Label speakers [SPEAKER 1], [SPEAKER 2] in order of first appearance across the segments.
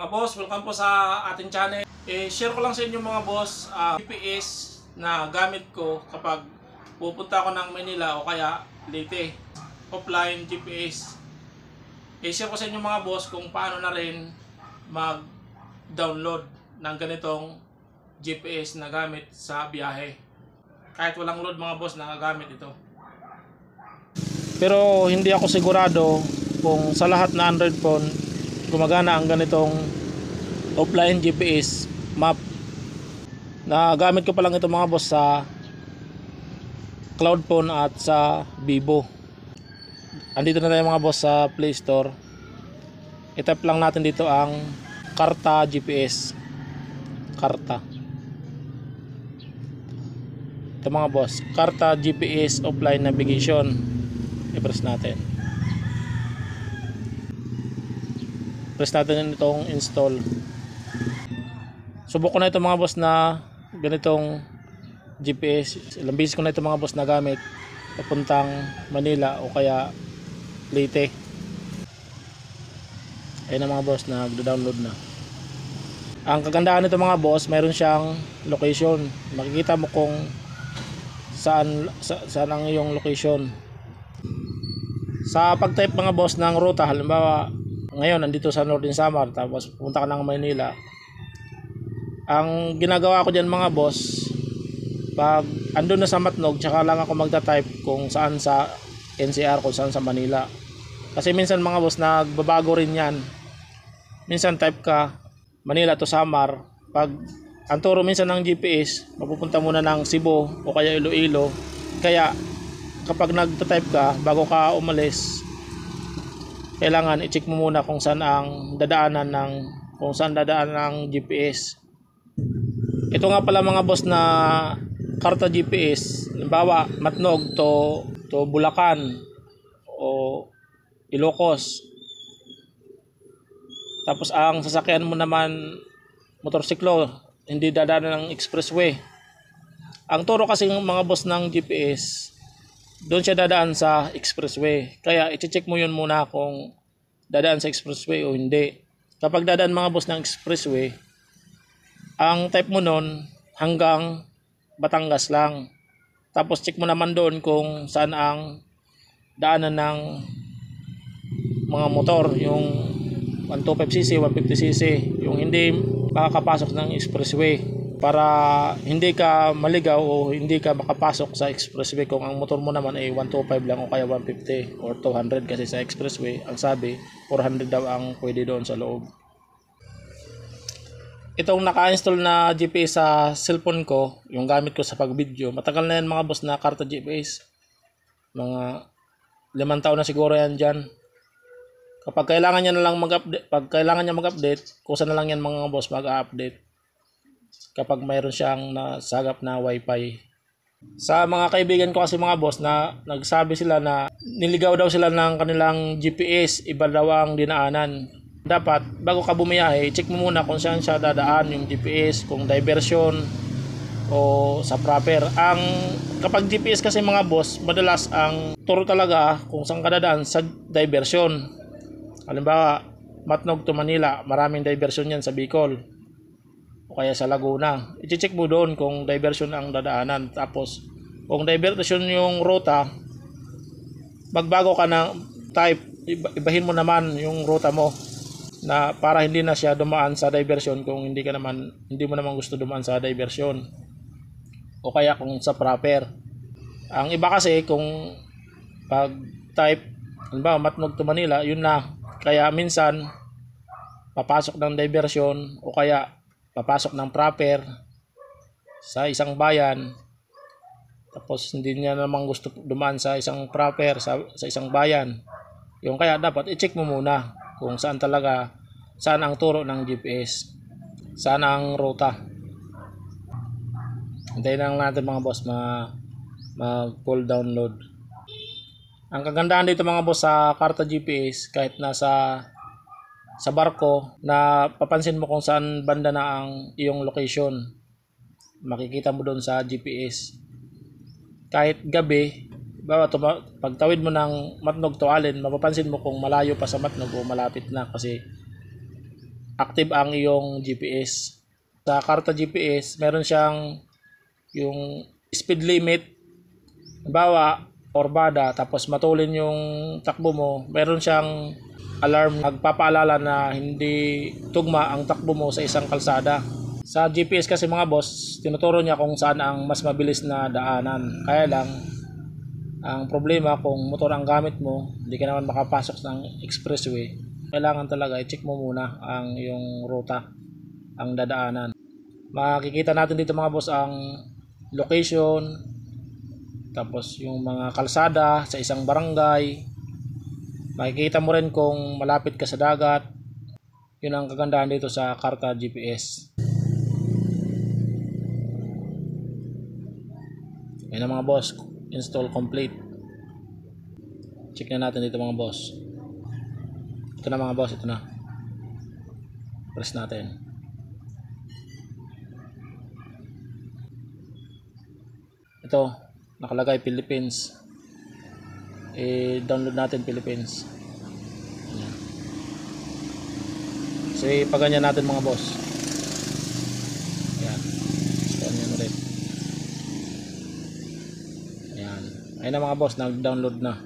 [SPEAKER 1] Mga boss, welcome po sa ating channel. Share ko lang sa inyo mga boss, GPS na gamit ko kapag pupunta ako ng Manila o kaya Leyte. Offline GPS. Share ko sa inyo mga boss kung paano na rin mag-download ng ganitong GPS na gamit sa biyahe. Kahit walang load mga boss, nagagamit ito. Pero hindi ako sigurado kung sa lahat na Android phone gumagana ang ganitong offline GPS map. Na gamit ko pa lang ito mga boss sa Cloud Phone at sa Vivo. Andito na tayo mga boss sa Play Store. I-type lang natin dito ang Karta GPS. Karta. Ito mga boss, Karta GPS Offline Navigation. I-press natin. Press natin itong install. Subok ko na ito mga boss na ganitong GPS. Ilang beses ko na ito mga boss na gamit papuntang Manila o kaya Leyte. Ayun na mga boss, nagdo-download na. Ang kagandahan nito mga boss, mayroon siyang location. Makikita mo kung saan ang iyong location. Sa pag-type mga boss ng ruta, halimbawa ngayon nandito sa Northern Samar tapos pupunta ka ng Manila, ang ginagawa ko dyan mga boss, pag andun na sa Matnog tsaka lang ako magta-type kung saan sa NCR, kung saan sa Manila. Kasi minsan mga boss nagbabago rin yan. Minsan type ka Manila to Samar, pag ang turo minsan ng GPS mapupunta muna ng Cebu o kaya Iloilo. Kaya kapag nagta-type ka bago ka umalis, kailangan i-check mo muna kung saan ang dadaanan ng GPS. Ito nga pala mga boss na Karta GPS, halimbawa Matnog to Bulacan o Ilocos. Tapos ang sasakyan mo naman motorsiklo, hindi dadaanan ng expressway. Ang turo kasi ng mga boss ng GPS, doon siya dadaan sa expressway. Kaya i-check mo yun muna kung dadaan sa expressway o hindi. Kapag dadaan mga boss ng expressway, ang type mo nun hanggang Batangas lang. Tapos check mo naman doon kung saan ang daanan ng mga motor, yung 125cc, 150cc, yung hindi makakapasok ng expressway, para hindi ka maligaw o hindi ka makapasok sa expressway kung ang motor mo naman ay 125 lang o kaya 150 or 200. Kasi sa expressway ang sabi 400 daw ang pwede doon sa loob. Itong naka-install na GPS sa cellphone ko, yung gamit ko sa pag-video, matagal na yan mga boss na Karta GPS. Mga 5 taon na siguro yan dyan. Kapag kailangan niya na lang mag-update, pag kailangan niya mag-update, kusa na lang yan mga boss mag-update kapag mayroon siyang nasagap na wifi. Sa mga kaibigan ko kasi mga boss na nagsabi sila na niligaw daw sila ng kanilang GPS, iba daw ang dinaanan. Dapat bago ka bumiyahe, check mo muna kung saan siya dadaan yung GPS, kung diversion o sa proper. Kapag GPS kasi mga boss, madalas ang turo talaga kung saan ka dadaan sa diversion. Halimbawa, Matnog to Manila, maraming diversion yan sa Bicol o kaya sa Laguna. I-check mo doon kung diversion ang dadaanan. Tapos kung diversion yung ruta, magbago ka ng type, ibahin mo naman yung ruta mo na para hindi na siya dumaan sa diversion kung hindi mo naman gusto dumaan sa diversion o kaya kung sa proper. Ang iba kasi kung pag type halimbawa Matnog to Manila, yun na. Kaya minsan papasok ng diversion o kaya papasok ng proper sa isang bayan, tapos hindi niya naman gusto dumaan sa isang proper sa isang bayan. Yung kaya dapat i-check mo muna kung saan ang turo ng GPS, saan ang ruta. Hintayin lang natin mga boss mag-full download. Ang kagandahan dito mga boss sa Karta GPS, kahit nasa barko, na papansin mo kung saan banda na ang iyong location. Makikita mo doon sa GPS. Kahit gabi, pagtawid mo ng Matnog to Allen, mapapansin mo kung malayo pa sa Matnog o malapit na, kasi active ang iyong GPS. Sa karta GPS, meron siyang yung speed limit. Halimbawa, orbada, tapos matulin yung takbo mo, meron siyang alarm magpapaalala na hindi tugma ang takbo mo sa isang kalsada. Sa GPS kasi mga boss, tinuturo niya kung saan ang mas mabilis na daanan. Kaya lang, ang problema kung motor ang gamit mo, hindi ka naman makapasok ng expressway, kailangan talaga i-check mo muna ang yung ruta, ang dadaanan. Makikita natin dito mga boss ang location, tapos yung mga kalsada sa isang barangay. Makikita mo rin kung malapit ka sa dagat. Yun ang kagandahan dito sa karta GPS. Yan na mga boss, install complete. Check na natin dito mga boss. Ito na mga boss, ito na. Press natin. Ito, nakalagay Philippines. I-download natin Philippines. Ayan. So ipaganyan natin mga boss. Ayan. Install nyo ulit. Ayan. Ayun na mga boss, nag-download na.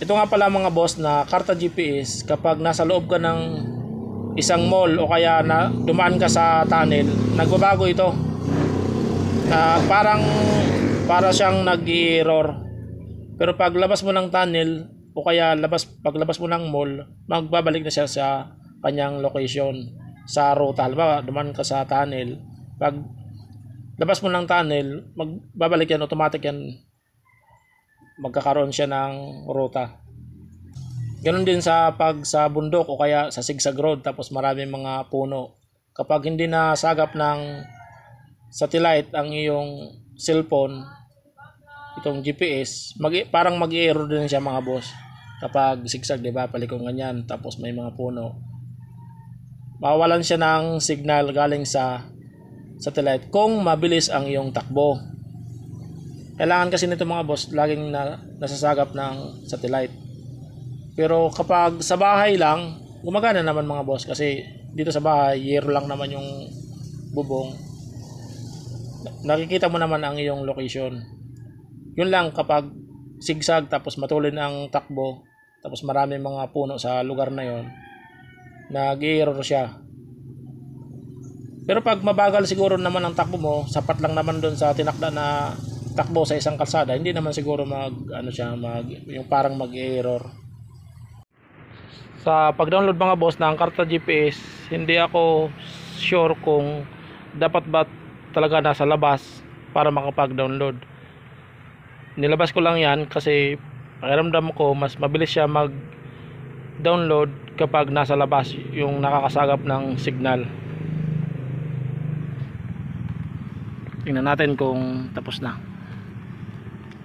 [SPEAKER 1] Ito nga pala mga boss na karta GPS, kapag nasa loob ka ng isang mall o kaya na dumaan ka sa tunnel, nagbabago ito. Para siyang nag-error. Pero pag labas mo ng tunnel o kaya paglabas mo ng mall, magbabalik na siya sa kanyang location, sa ruta. Halimbawa, dumaan ka sa tunnel, pag labas mo ng tunnel, magbabalik yan, automatic yan, magkakaroon siya ng ruta. Ganon din sa sa bundok o kaya sa zigzag road tapos maraming mga puno. Kapag hindi na sagap ng satellite ang iyong cellphone, itong GPS, parang mag-error din siya mga boss. Kapag zigzag, di ba, palikong ganyan, tapos may mga puno, mawawalan siya ng signal galing sa satellite kung mabilis ang iyong takbo. Kailangan kasi nito mga boss, laging nasasagap ng satellite. Pero kapag sa bahay lang, gumagana naman mga boss, kasi dito sa bahay, yero lang naman yung bubong. Nakikita mo naman ang iyong location. Yun lang, kapag sigsag tapos matulin ang takbo, tapos maraming mga puno sa lugar na yon, nag-error siya. Pero pag mabagal siguro naman ang takbo mo, sapat lang naman doon sa tinakda na takbo sa isang kalsada, hindi naman siguro yung parang mag-error. Sa pag-download mga boss ng karta GPS, hindi ako sure kung dapat ba talaga nasa labas para makapag-download. Nilabas ko lang yan kasi pakiramdam ko mas mabilis siya mag-download kapag nasa labas, yung nakakasagap ng signal. Tingnan natin kung tapos na.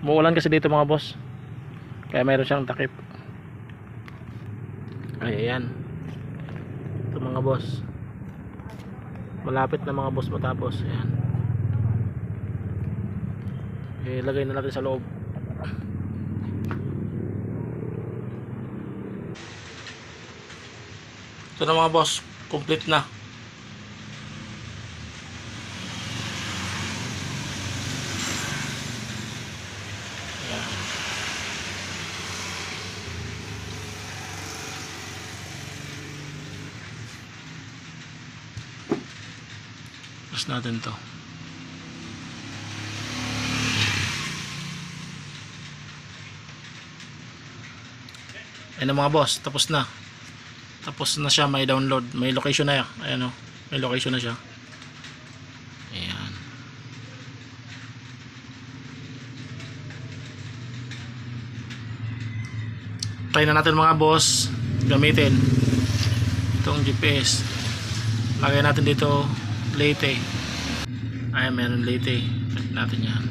[SPEAKER 1] Muulan kasi dito mga boss, kaya mayroon siyang takip. Ayan, ito mga boss, malapit na mga boss matapos. Ayan, ilagay na natin sa loob. Ito na mga boss, complete na. Tapos natin to. Ayan na mga boss, tapos na. Tapos na siya, may download, may location na yan. Ayan o, may location na siya. Ayan. Try na natin mga boss gamitin itong GPS. Lagay natin dito Leyte. Ayan, meron Leyte. Check natin yan.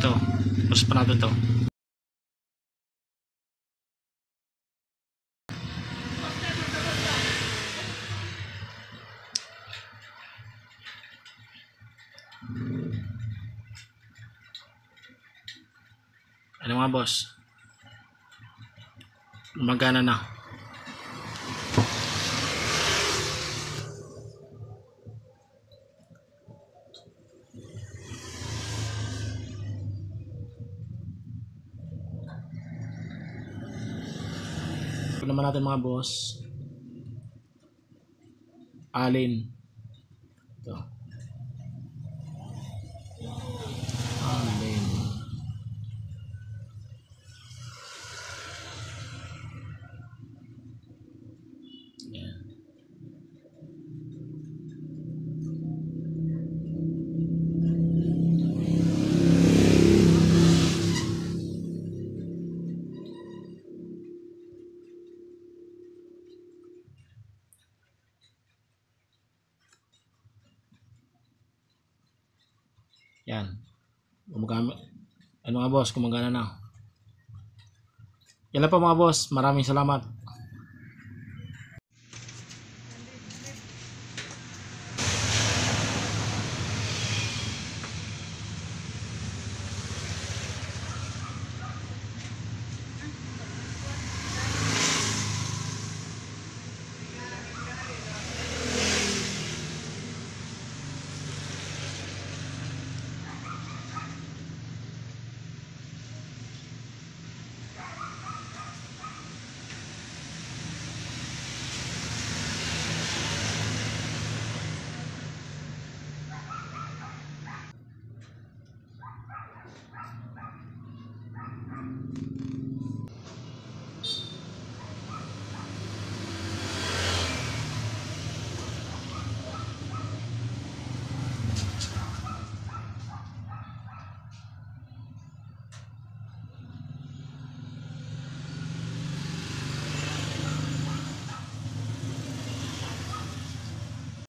[SPEAKER 1] Ito, press pa natin to. Ano mga boss? Gumagana na. Ito naman natin mga boss. Alin. Ito. Alin. Yan. Yan. Gumagamit. Ano nga boss, gumagana na. Yan lang po mga boss. Maraming salamat.